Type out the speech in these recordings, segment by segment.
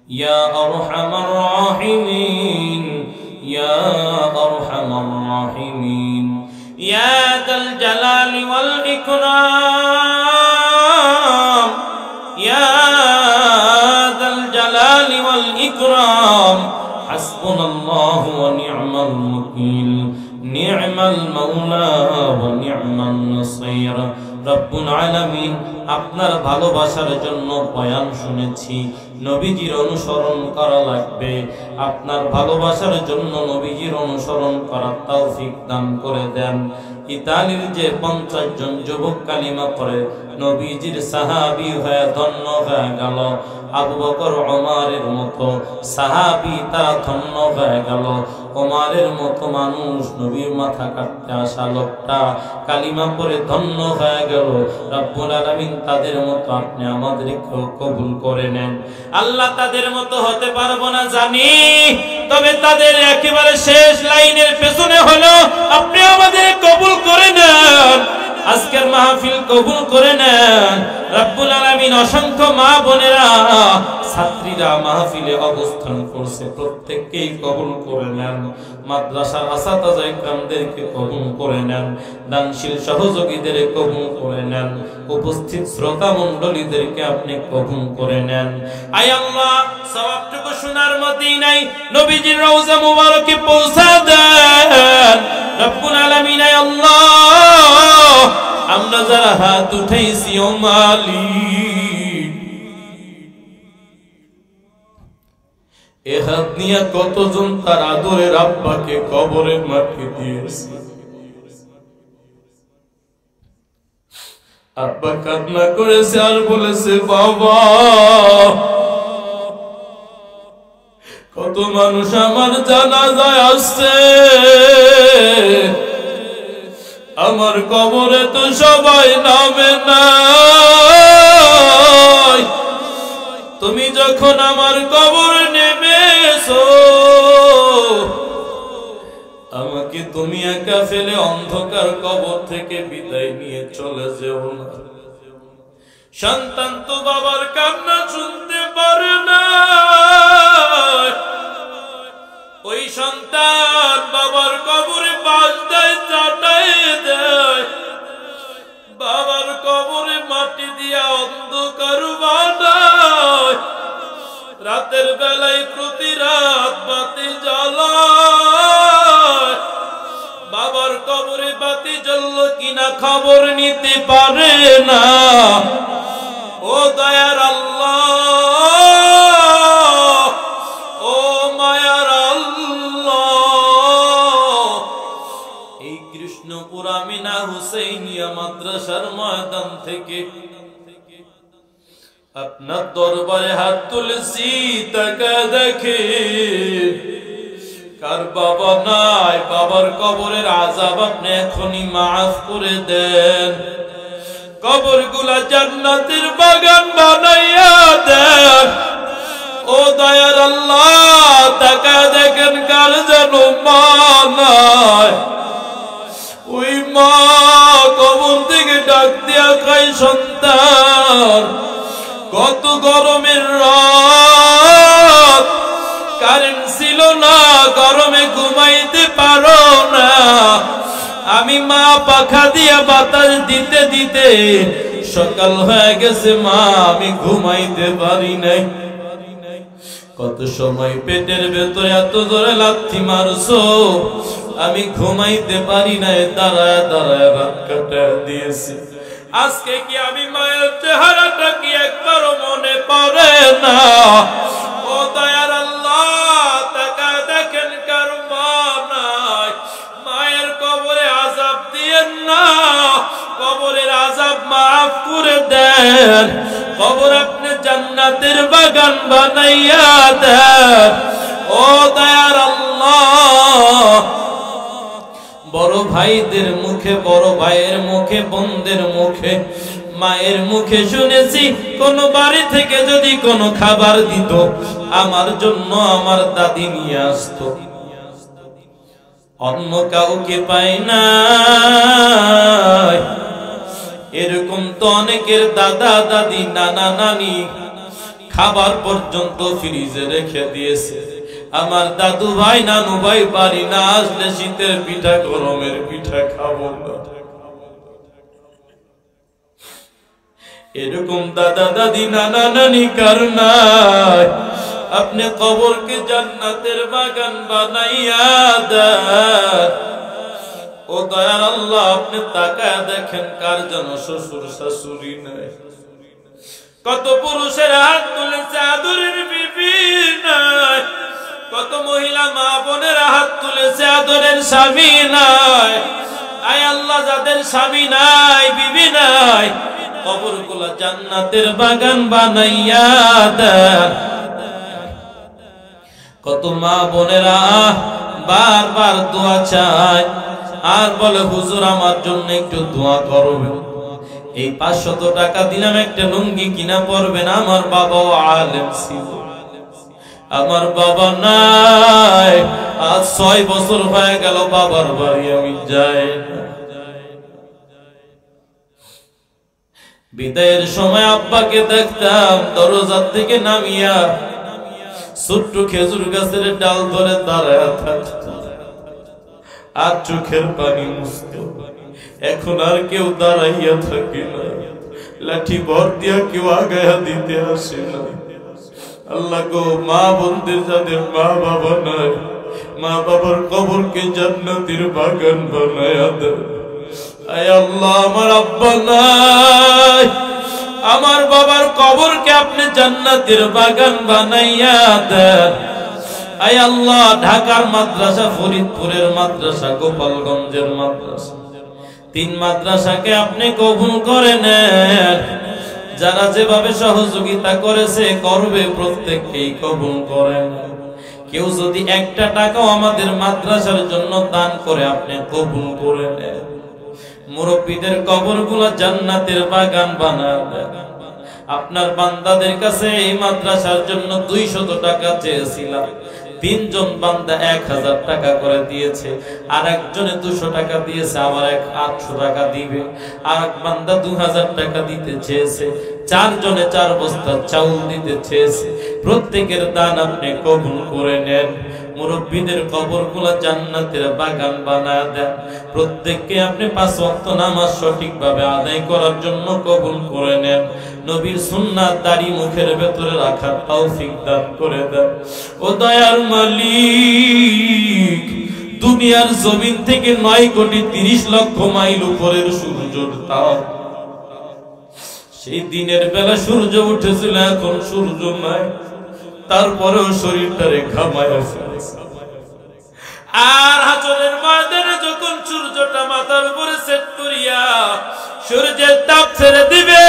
يا أرحم الراحمين يا أرحم الراحمين يا ذا الجلال والإكرام يا ذا الجلال والإكرام حسبنا الله ونعم الوكيل نعم المولى ونعم النصير রব্বুল আলামিন আপনার ভালোবাসার জন্য বয়ান শুনেছি নবীজির অনুসরণ করা লাগবে আপনার ভালোবাসার জন্য নবীজির অনুসরণ করার তৌফিক দান করে দেন ইতালির যে 50 জন যুবক কালিমা পড়ে নবীজির সাহাবী হয়ে ধন্য হয়ে গেল আবু বকর ওমরের মতো সাহাবী তারা ধন্য হয়ে গেল ওমরের মতো মানুষ নবীর মাথা কাটতে আসা লোকটা কালিমা পড়ে ধন্য হয়ে গেল রব্বুল আলামিন তাদের মতো আপনি আমাদেরকে কবুল করে নেন আল্লাহ তাদের মতো হতে পারবো না জানি তবে তাদের একেবারে শেষ লাইনের পেছনে হলো আপনি আমাদের কবুল করে নেন আজকের মাহফিল কবুল করে নেন রব্বুল আলামিন অসংখ্য মা বোনেরা ছাত্রীরা মাহফিলে অবস্থান করছে প্রত্যেককেই কবুল করে নেন মাদ্রাসার আসাতাজা ইকরামদেরকে কবুল করে নেন দানশীল সহযোগীদের কবুল করে নেন উপস্থিত শ্রোতা মণ্ডলীদেরকে আপনি কবুল করে নেন আয় আল্লাহ সওয়াবটুকু সোনার মদিনায় নবীজির রওজা মুবারকে পৌঁছা দেন রব্বুল আলামিন আয় আল্লাহ আমরা যারা হাত উঠাইছি ও মালিক এ হাত নিয়ে কতজন তার আদরের আব্বাকে কবরের মাটি দিয়েছে আব্বা কান্না করেছে আর বলেছে বাবা কত মানুষ আমার জানাজায় আসছে আমার কবরে তো সবাই নামে নাই তুমি যখন আমার কবরে নেমেছো আমাকে তুমি একা ফেলে অন্ধকার কবর থেকে বিদায় নিয়ে চলে যেও না সন্তান তো বাবার কান্না শুনতে পারে না ওই সন্তান বাবার কবরে পাশ দেয় চাটাই দেয় বাবার কবরে মাটি দিয়া অন্ধকার বানায় রাতের বেলায় প্রতি রাত বাতি জ্বালায় বাবার কবরে বাতি জ্বলল কিনা খবর নিতে পারে না ও দয়ার আল্লাহ ও মায়ার আল্লাহ এই কৃষ্ণপুর আমিনা হুসাইনিয়া মাদ্রাসার ময়দান থেকে আপনার দরবারে হাত তুলেছি তাকা দেখে কার বাবা নাই বাবার কবরের আযাব আপনি এখনই মাফ করে দেন কবরগুলা জান্নাতের বাগান বানাইয়া দেন ও দয়ার আল্লাহ তাকা দেখেন কার যেন মা নাই ওই মা কবর থেকে ডাক দিয়া কয় সন্তান কত গরমের রাত কারেন্ট ছিল না গরমে ঘুমাইতে পারো না আমি মা পাখা দিয়া বাতাস দিতে দিতে সকাল হয়ে গেছে মা আমি ঘুমাইতে পারি নাই কত সময় পেটের ভেতরে এত জোরে লাথি মারছো আমি ঘুমাইতে পারি নাই দাঁড়ায় দাঁড়ায় রাত কাটায় দিয়েছি আজকে কি আমি মায়ের চেহারাটা কি একবারও মনে পড়ে না ও দয়ার আল্লাহ তাকায় দেখেন কার মা নাই মায়ের কবরে আযাব দিয়েন না কবরের আযাব মাফ করে দেন কবর আপনি জান্নাতের বাগান বানাইয়া দেন ও দয়ার আল্লাহ বড় ভাইদের মুখে বড় ভাইয়ের মুখে বোনদের মুখে মায়ের মুখে শুনেছি কোন বাড়ি থেকে যদি কোনো খাবার দিত আমার জন্য আমার দাদি নিয়ে আসতো অন্য কাউকে পাই না এরকম তো অনেকের দাদা দাদি নানা নানি খাবার পর্যন্ত ফ্রিজে রেখে দিয়েছে। আমার দাদু ভাই নানু ভাই বাড়ি না আসলে শীতের পিঠা গরমের পিঠা খাবো না। এরকম দাদা দাদি নানা নানি কার নাই? আপনি কবরকে জান্নাতের বাগান বানাইয়া দেন। ও দয়ার আল্লাহ, আপনি তাকায় দেখেন কার যেন শ্বশুর শাশুড়ি নাই। কত পুরুষের হাত তুলেছে আদরের বিবি নাই, কত মহিলা মা বোনের হাত তুলেছে আদরের স্বামী নাই। আয় আল্লাহ, যাদের স্বামী নাই বিবি নাই, কবরগুলো জান্নাতের বাগান বানাইয়া দেন। কত মা বোনেরা বারবার দোয়া চায় আর বলে হুজুর আমার জন্য একটু দোয়া করবেন, এই 500 টাকা দিলাম একটা লুঙ্গি কিনা পরবেন। আমার বাবাও আলেম ছিল, আমার বাবা নাই, আজ 6 বছর হয়ে গেল বাবার বাড়ি আমি যাই না। বিদায়ের সময় আব্বাকে দেখতাম দরজার থেকে নামিয়া ছোট্ট খেজুর গাছের ডাল ধরে দাঁড়ায় থাকত আর চোখের পানি মুছত। এখন আর কেউ দাঁড়াইয়া থাকে না, লাঠি ভর দিয়া কেউ আগায়া দিতে আসে না। আল্লাহ গো, মা বোনদের যাদের মা বাবা নাই, মা বাবার কবরকে জান্নাতের বাগান বানায়া দেন। আয় আল্লাহ, আমার আব্বা নাই, আমার বাবার কবরকে আপনি জান্নাতের বাগান বানাইয়া দেন। আয় আল্লাহ, ঢাকার মাদ্রাসা, ফরিদপুরের মাদ্রাসা, গোপালগঞ্জের মাদ্রাসা, 3 মাদ্রাসাকে আপনি কবুল করে নেন। যারা যেভাবে সহযোগিতা করেছে করবে প্রত্যেককেই কবুল করেন। কেউ যদি 1টা টাকাও আমাদের মাদ্রাসার জন্য দান করে আপনি কবুল করে নেন। মুরব্বীদের কবরগুলো জান্নাতের বাগান বানায় দেন। আপনার বান্দাদের কাছে এই মাদ্রাসার জন্য 200 টাকা চেয়েছিলাম, 3 জন বান্দা 1000 টাকা করে দিয়েছে, আর একজনে 200 টাকা দিয়েছে, আবার 800 টাকা দিবে, আর এক বান্দা 2000 টাকা দিতে চেয়েছে, 4 জনে 4 বস্তা চাউল দিতে চেয়েছে। প্রত্যেকের দান আপনি কবুল করে নেন। মুরব্বীদের কবরগুলো জান্নাতের বাগান বানায় দেন। প্রত্যেককে আপনি 5 ওয়াক্ত নামাজ সঠিকভাবে আদায় করার জন্য কবুল করে নেন। নবীর সুন্নাত দাড়ি মুখের ভেতরে রাখার তৌফিক দান করে দেন। ও দয়ার মালিক, দুনিয়ার জমিন থেকে 9 কোটি 30 লক্ষ মাইল উপরের সূর্যের তাপ, সেই দিনের বেলা সূর্য উঠেছিল, এখন সূর্য নাই, তারপরেও শরীরটারে ঘামায় আছে। আর হাসরের ময়দানে যখন সূর্যটা মাথার উপরে সেট করিয়া সূর্যের তাপ ছেড়ে দিবে,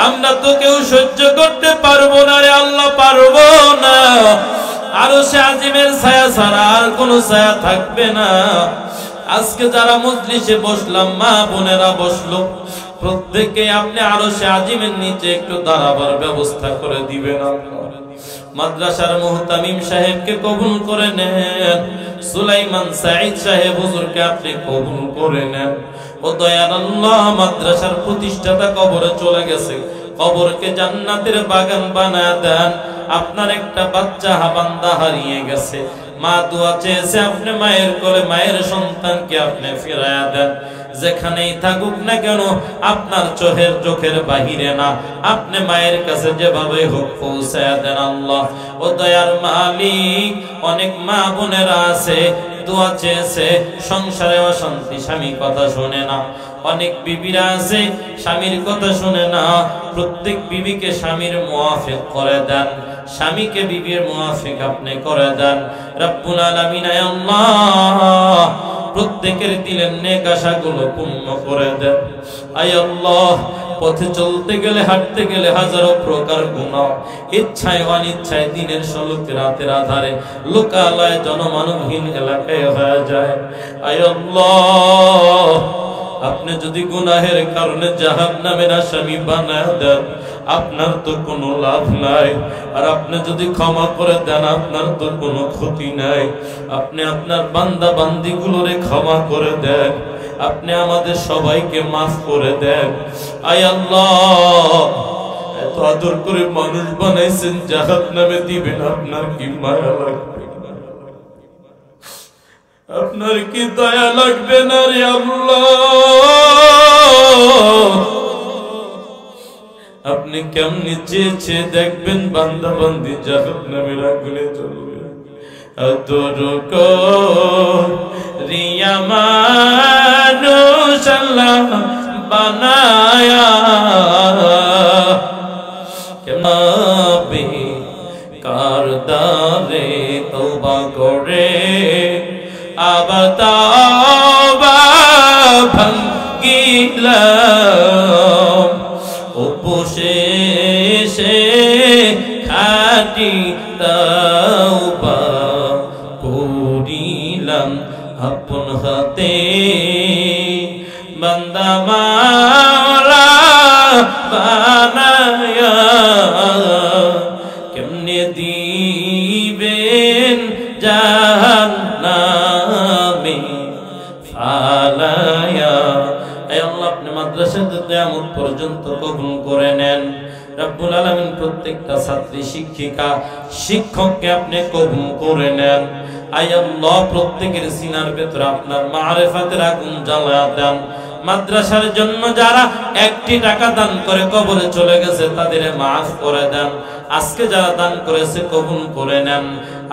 আমরা তো কেউ সহ্য করতে পারবো না রে আল্লাহ, পারবো না। আরশে আজিমের ছায়া ছাড়া আর কোনো ছায়া থাকবে না। আজকে যারা মজলিসে বসলাম, মা বোনেরা বসলো, প্রত্যেককে আপনি আরশে আজিমের নিচে একটু দাঁড়াবার ব্যবস্থা করে দিবেন। মাদ্রাসার মুহতামিম সাহেবকে কবুল করে নেন। সুলাইমান সাঈদ সাহেব হুজুরকে আপনি কবুল করে নেন। ও দয়ার আল্লাহ, মাদ্রাসার প্রতিষ্ঠাতা কবরে চলে গেছে, কবরকে জান্নাতের বাগান বানায় দেন। আপনার একটা বাচ্চা বান্দা হারিয়ে গেছে, মা দোয়া চেয়েছে, আপনি মায়ের কোলে মায়ের সন্তানকে আপনি ফিরায়া দেন। যেখানেই থাকুক না কেন, আপনার চোখের বাহিরে না, আপনি মায়ের কাছে যেভাবে হোক পৌঁছায়া দেন আল্লাহ। ও দয়ার মালিক, অনেক মা বোনেরা আছে দোয়া চেয়েছে, সংসারে অশান্তি, স্বামী কথা শোনে না। অনেক বিবিরা আছে স্বামীর কথা শোনে না। প্রত্যেক বিবিকে স্বামীর মুআফিক করে দেন, স্বামীকে বিবির মুআফিক আপনি করে দেন। রব্বুল আলামিন, আল্লাহ প্রত্যেকের দিলের নেক আশাগুলো পূর্ণ করে দেন। আয় আল্লাহ, পথে চলতে গেলে হাঁটতে গেলে হাজারো প্রকার গুনাহ, ইচ্ছায় অনিচ্ছায়, দিনের সলুক রাতের আধারে, লোকালয় জনমানবহীন এলাকায় হয়ে যায়। আয় আল্লাহ, আপনি যদি গুনাহের কারণে জাহান্নামের আসামি বানায় দেন, আপনার তো কোনো লাভ নাই। আর আপনি যদি ক্ষমা করে দেন, আপনার তো কোনো ক্ষতি নাই। আপনি আপনার বান্দা বান্দিগুলোরে ক্ষমা করে দেন, আপনি আমাদের সবাইকে মাফ করে দেন। আয় আল্লাহ, এত আদর করে মানুষ বানাইছেন, জাহান্নামে দিবেন, আপনার কি মায়া লাগবে? আপনার কি দয়া লাগবে না রে আল্লাহ? আপনি কেমনি চেয়েছে দেখবেন বান্দা বান্দি জাহান্নামের আগুনে জ্বলবে। আদর করিয়া মানুষ আল্লাহ বানায়া, কেমন কারদারে তওবা করে আবার তওবা ভাঙ্গিলাম, অবশেষে খাঁটি তওবা করিলাম আপন হাতে। বান্দা মারা বানায়া কেমনে দিবেন জাহান্নামে ফালায়া। হে আল্লাহ, আপনি মাদ্রাসাতে কিয়ামত পর্যন্ত কবুল করে নেন। রব্বুল আলামিন প্রত্যেকটা ছাত্রী, শিক্ষিকা, শিক্ষককে আপনি কবুল করে নেন। আয় আল্লাহ, প্রত্যেকের সিনার ভেতরে আপনার মারিফাতের আগুন জ্বালায়া দেন। মাদ্রাসার জন্য যারা একটি টাকা দান করে কবরে চলে গেছে তাদের মাফ করে দেন। আজকে যারা দান করেছে কবুল করে নেন,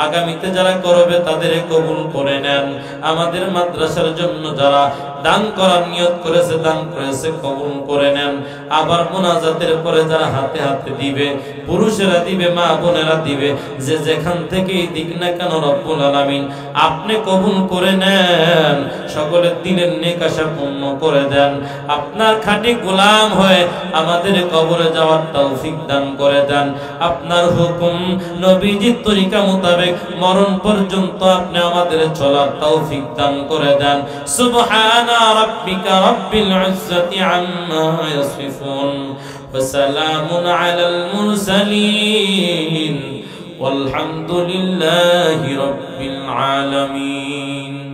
আগামীতে যারা করবে তাদের কবুল করে নেন। আমাদের মাদ্রাসার জন্য যারা দান করার নিয়ত করেছে, দান করেছে, কবুল করে নেন। আবার মুনাজাতের পরে যারা হাতে হাতে দিবে, পুরুষেরা দিবে, মা বোনেরা দিবে, যে যেখান থেকেই দিক না কেন রব্বুল আলামিন আপনি কবুল করে নেন। সকলের দিনের নেক আশা পূর্ণ করে দেন। আপনার খাঁটি গোলাম হয়ে আমাদের কবরে যাওয়ার তৌফিক দান করে দেন। আপনার হুকুম নবীজির তরিকা মোতাবেক মরণ পর্যন্ত আপনি আমাদের চলার তৌফিক দান করে দেন। সুবহানা রাব্বিকা রাব্বিল ইজ্জাতি আম্মা ইয়াসিফুন ওয়া সালামুন আলাল মুরসালিন ওয়ালহামদুলিল্লাহি রাব্বিল আলামিন।